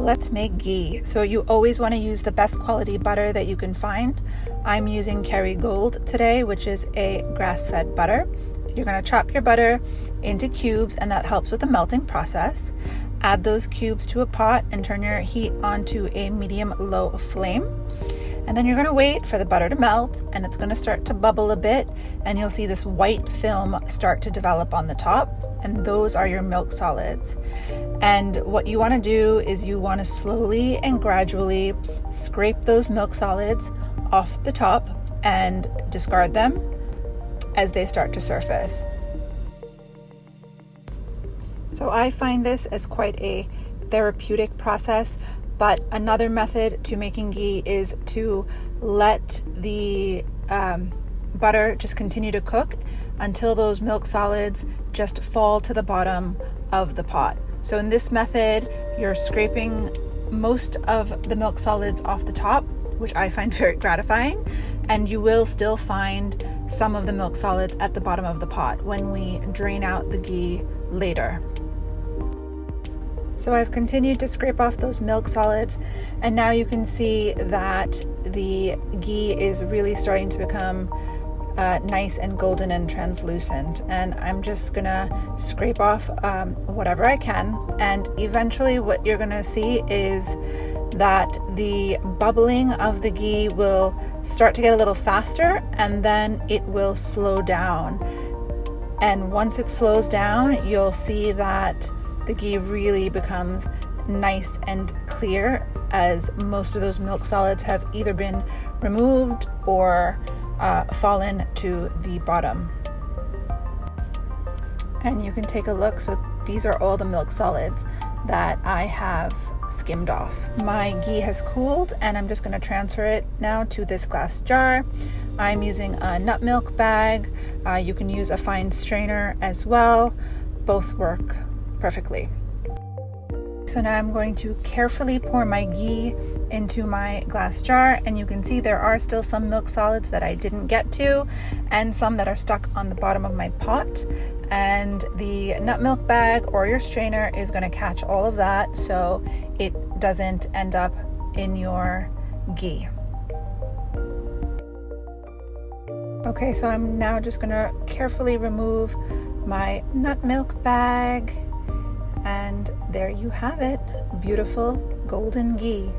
Let's make ghee. So you always want to use the best quality butter that you can find. I'm using Kerrygold today, which is a grass-fed butter. You're going to chop your butter into cubes, and that helps with the melting process. Add those cubes to a pot and turn your heat onto a medium-low flame. And then you're going to wait for the butter to melt, and it's going to start to bubble a bit, and you'll see this white film start to develop on the top, and those are your milk solids. And what you want to do is you want to slowly and gradually scrape those milk solids off the top and discard them as they start to surface. So I find this as quite a therapeutic process, but another method to making ghee is to let the butter just continue to cook until those milk solids just fall to the bottom of the pot. So in this method, you're scraping most of the milk solids off the top, which I find very gratifying, and you will still find some of the milk solids at the bottom of the pot when we drain out the ghee later. So I've continued to scrape off those milk solids, and now you can see that the ghee is really starting to become nice and golden and translucent. And I'm just gonna scrape off whatever I can, and eventually what you're gonna see is that the bubbling of the ghee will start to get a little faster, and then it will slow down. And once it slows down, you'll see that the ghee really becomes nice and clear, as most of those milk solids have either been removed or fallen to the bottom. And you can take a look. So these are all the milk solids that I have skimmed off. My ghee has cooled, and I'm just going to transfer it now to this glass jar. I'm using a nut milk bag. You can use a fine strainer as well. Both work perfectly. So now I'm going to carefully pour my ghee into my glass jar, and you can see there are still some milk solids that I didn't get to, and some that are stuck on the bottom of my pot. And the nut milk bag or your strainer is going to catch all of that so it doesn't end up in your ghee. Okay, so I'm now just going to carefully remove my nut milk bag, and there you have it, beautiful golden ghee.